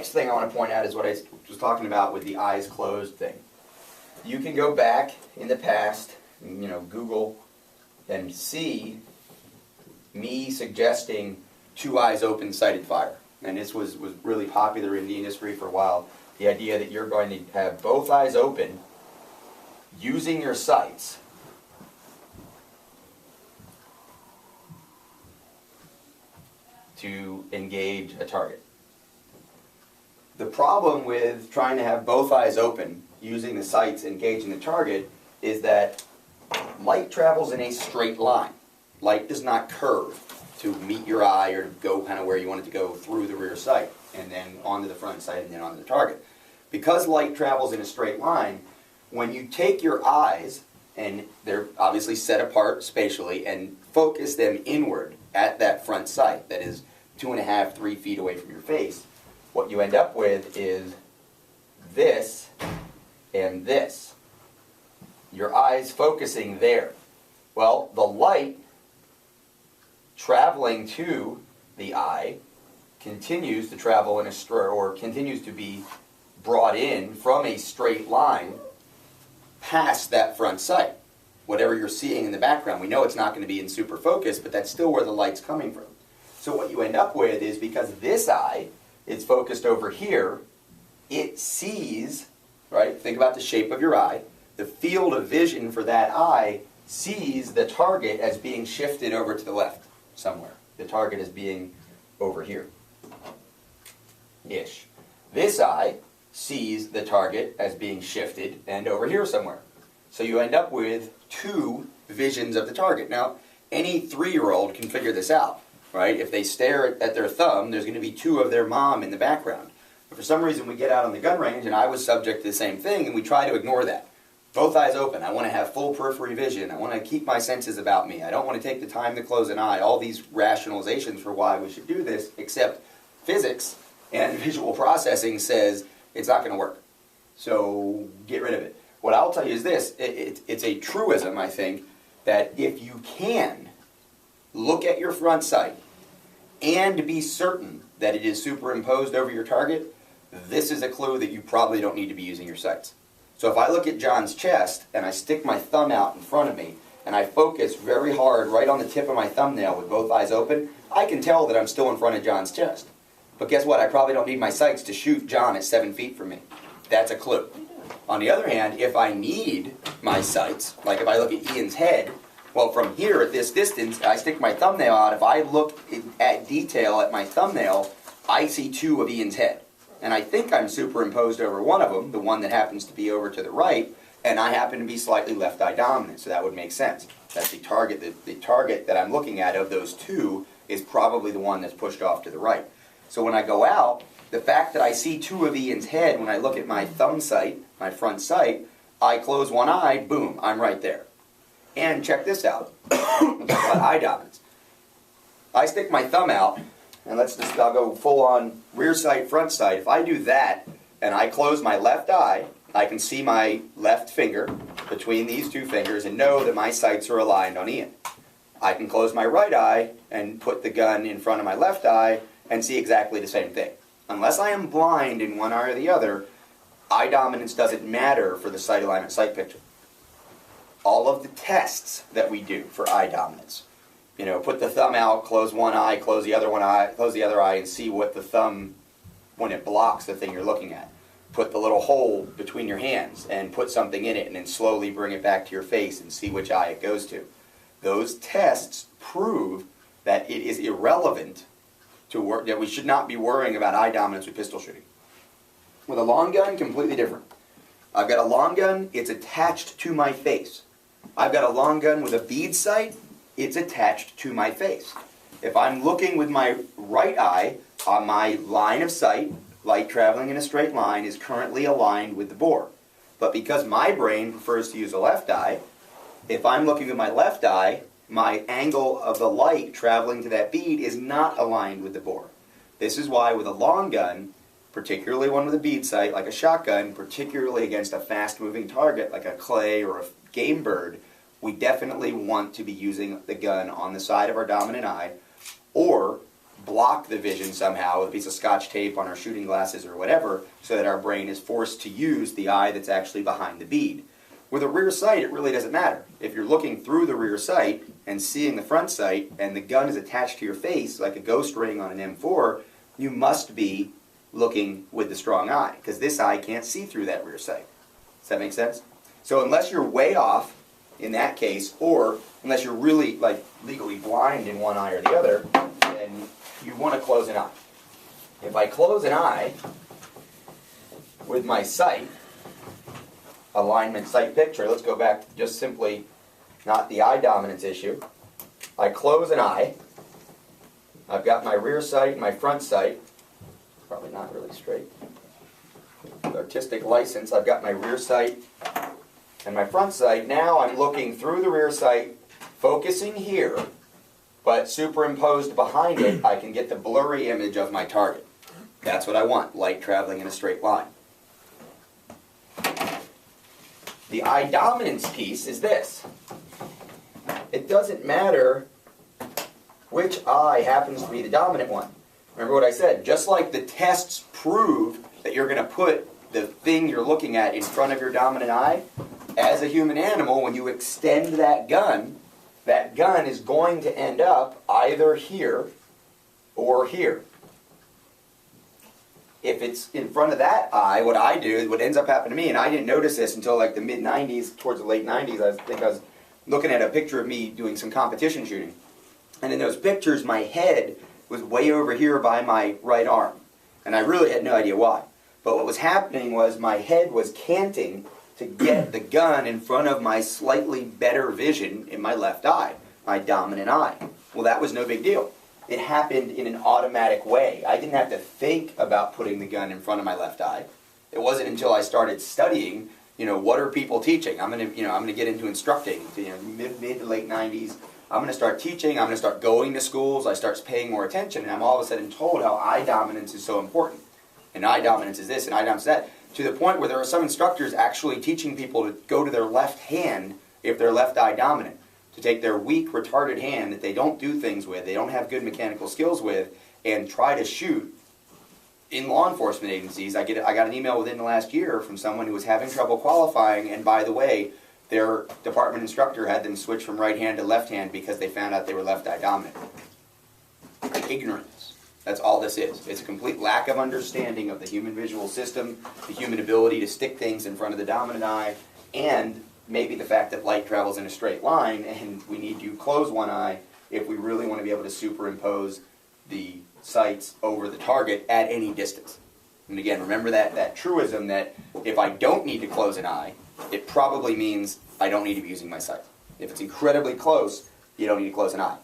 next thing I want to point out is what I was talking about with the eyes closed thing. You can go back in the past, Google and see me suggesting 2 eyes open sighted fire. And this was really popular in the industry for a while. The idea that you're going to have both eyes open using your sights to engage a target. The problem with trying to have both eyes open using the sights engaging the target is that light travels in a straight line. Light does not curve to meet your eye or to go kind of where you want it to go through the rear sight and then onto the front sight and then onto the target. Because light travels in a straight line, when you take your eyes, and they're obviously set apart spatially, and focus them inward at that front sight that is 2.5, 3 feet away from your face, what you end up with is this and this. Your eyes focusing there. Well, the light traveling to the eye continues to travel in a continues to be brought in from a straight line past that front sight. Whatever you're seeing in the background, we know it's not going to be in super focus, but that's still where the light's coming from. So what you end up with is, because this eye is focused over here, it sees, right? Think about the shape of your eye. The field of vision for that eye sees the target as being shifted over to the left somewhere. The target as being over here. Ish. This eye sees the target as being shifted and over here somewhere. So you end up with 2 visions of the target. Now, any 3-year-old can figure this out, right? If they stare at their thumb, there's going to be 2 of their mom in the background. But for some reason, we get out on the gun range, and I was subject to the same thing, and we try to ignore that. Both eyes open. I want to have full periphery vision. I want to keep my senses about me. I don't want to take the time to close an eye. All these rationalizations for why we should do this, except physics and visual processing says it's not going to work. So get rid of it. What I'll tell you is this. It's a truism, I think, that if you can look at your front sight and be certain that it is superimposed over your target, this is a clue that you probably don't need to be using your sights. So if I look at John's chest and I stick my thumb out in front of me and I focus very hard right on the tip of my thumbnail with both eyes open, I can tell that I'm still in front of John's chest. But guess what? I probably don't need my sights to shoot John at 7 feet from me. That's a clue. On the other hand, if I need my sights, like if I look at Ian's head, well, from here at this distance, I stick my thumbnail out. If I look at detail at my thumbnail, I see 2 of Ian's head. And I think I'm superimposed over one of them, the one that happens to be over to the right, and I happen to be slightly left eye dominant, so that would make sense. That's the target. The target that I'm looking at of those 2 is probably the one that's pushed off to the right. So when I go out, the fact that I see 2 of Ian's head when I look at my thumb sight, my front sight, I close one eye, boom, I'm right there. And check this out. Let's talk about eye dominance. I stick my thumb out, and I'll go full on rear sight, front sight. If I do that, and I close my left eye, I can see my left finger between these 2 fingers and know that my sights are aligned on Ian. I can close my right eye and put the gun in front of my left eye and see exactly the same thing. Unless I am blind in one eye or the other, eye dominance doesn't matter for the sight alignment sight picture. All of the tests that we do for eye dominance, put the thumb out, close one eye, close the other eye, and see what the thumb, when it blocks the thing you're looking at. Put the little hole between your hands and put something in it, and then slowly bring it back to your face and see which eye it goes to. Those tests prove that it is irrelevant to work, that we should not be worrying about eye dominance with pistol shooting. With a long gun, completely different. I've got a long gun, it's attached to my face. I've got a long gun with a bead sight, it's attached to my face. If I'm looking with my right eye, on my line of sight, light traveling in a straight line is currently aligned with the bore. But because my brain prefers to use a left eye, if I'm looking with my left eye, my angle of the light traveling to that bead is not aligned with the bore. This is why with a long gun, particularly one with a bead sight like a shotgun, particularly against a fast-moving target like a clay or a game bird, we definitely want to be using the gun on the side of our dominant eye or block the vision somehow with a piece of scotch tape on our shooting glasses or whatever, so that our brain is forced to use the eye that's actually behind the bead. With a rear sight, it really doesn't matter. If you're looking through the rear sight and seeing the front sight, and the gun is attached to your face like a ghost ring on an M4, you must be looking with the strong eye, because this eye can't see through that rear sight. Does that make sense? So unless you're way off in that case, or unless you're really like legally blind in one eye or the other, then you want to close an eye. If I close an eye with my sight, alignment sight picture, let's go back to just simply not the eye dominance issue. I close an eye. I've got my rear sight and my front sight. Probably not really straight. With artistic license, I've got my rear sight and my front sight. Now I'm looking through the rear sight, focusing here, but superimposed behind it, I can get the blurry image of my target. That's what I want, light traveling in a straight line. The eye dominance piece is this. It doesn't matter which eye happens to be the dominant one. Remember what I said, just like the tests prove that you're going to put the thing you're looking at in front of your dominant eye, as a human animal, when you extend that gun is going to end up either here or here. If it's in front of that eye, what I do, what ends up happening to me, and I didn't notice this until like the mid-90s, towards the late 90s, I think I was looking at a picture of me doing some competition shooting. And in those pictures, my head was way over here by my right arm. And I really had no idea why. But what was happening was my head was canting to get the gun in front of my slightly better vision in my left eye, my dominant eye. Well, that was no big deal. It happened in an automatic way. I didn't have to think about putting the gun in front of my left eye. It wasn't until I started studying, what are people teaching? I'm gonna get into instructing. Mid to late 90s. I'm gonna start teaching. I'm gonna start going to schools. I start paying more attention, and I'm all of a sudden told how eye dominance is so important. And eye dominance is this, and eye dominance is that. To the point where there are some instructors actually teaching people to go to their left hand if they're left eye dominant. To take their weak, retarded hand that they don't do things with, they don't have good mechanical skills with, and try to shoot in law enforcement agencies. I got an email within the last year from someone who was having trouble qualifying, and by the way, their department instructor had them switch from right hand to left hand because they found out they were left eye dominant. Ignorance. That's all this is. It's a complete lack of understanding of the human visual system, the human ability to stick things in front of the dominant eye, and maybe the fact that light travels in a straight line and we need to close one eye if we really want to be able to superimpose the sights over the target at any distance. And again, remember that truism that if I don't need to close an eye, it probably means I don't need to be using my sight. If it's incredibly close, you don't need to close an eye.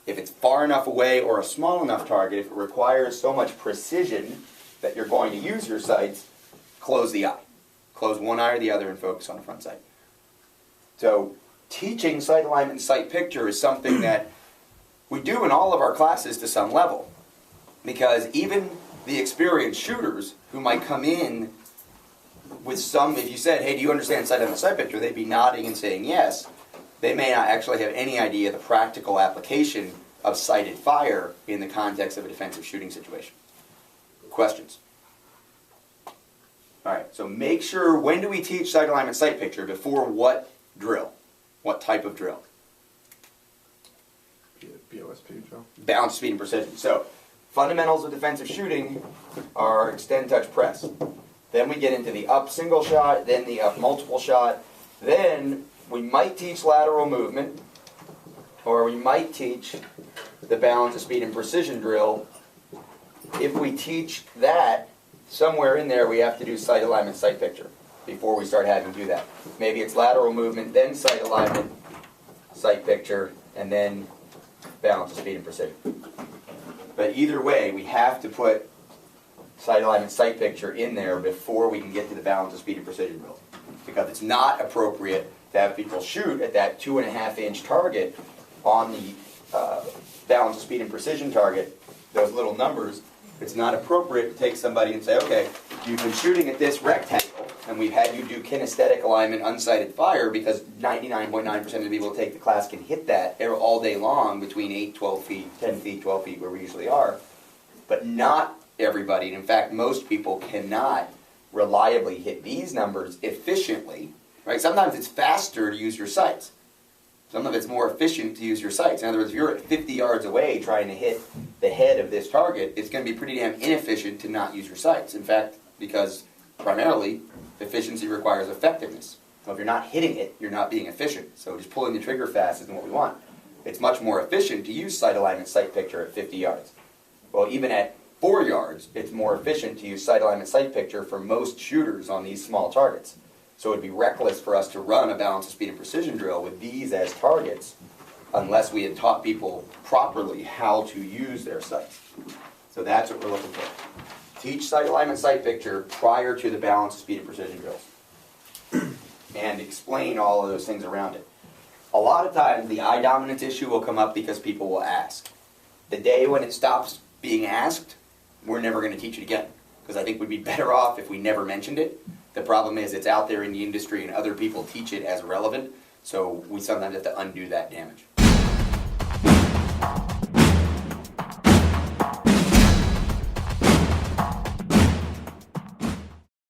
If it's far enough away or a small enough target, if it requires so much precision that you're going to use your sights, close the eye. Close one eye or the other and focus on the front sight. So teaching sight alignment and sight picture is something that we do in all of our classes to some level. Because even the experienced shooters who might come in with some, if you said, hey, do you understand sight alignment and sight picture, they'd be nodding and saying yes. They may not actually have any idea the practical application of sighted fire in the context of a defensive shooting situation. Questions? All right, so make sure, when do we teach sight alignment, sight picture? Before what drill? What type of drill? BOSP drill. Balance, speed, and precision. So, fundamentals of defensive shooting are extend, touch, press. Then we get into the up single shot, then the up multiple shot. Then we might teach lateral movement, or we might teach the balance of speed and precision drill. If we teach that, somewhere in there we have to do sight alignment, sight picture before we start having to do that. Maybe it's lateral movement, then sight alignment, sight picture, and then balance of speed and precision. But either way, we have to put sight alignment, sight picture in there before we can get to the balance of speed and precision drill. Because it's not appropriate to have people shoot at that 2.5-inch target on the balance of speed and precision target, those little numbers, It's not appropriate to take somebody and say, okay, you've been shooting at this rectangle, and we've had you do kinesthetic alignment, unsighted fire, because 99.9% of the people who take the class can hit that all day long between 8, 12 feet, 10 feet, 12 feet, where we usually are. But not everybody, and in fact, most people cannot reliably hit these numbers efficiently, right? Sometimes it's faster to use your sights. Sometimes it's more efficient to use your sights. In other words, if you're at 50 yards away trying to hit the head of this target, it's going to be pretty damn inefficient to not use your sights. In fact, because primarily, efficiency requires effectiveness. So if you're not hitting it, you're not being efficient. So just pulling the trigger fast isn't what we want. It's much more efficient to use sight alignment, sight picture at 50 yards. Well, even at 4 yards, it's more efficient to use sight alignment, sight picture for most shooters on these small targets. So it would be reckless for us to run a balance of speed and precision drill with these as targets unless we had taught people properly how to use their sights. So that's what we're looking for. Teach sight alignment, sight picture prior to the balance of speed and precision drills. And explain all of those things around it. A lot of times the eye dominance issue will come up because people will ask. The day when it stops being asked, we're never going to teach it again. Because I think we'd be better off if we never mentioned it. The problem is it's out there in the industry and other people teach it as relevant, so we sometimes have to undo that damage.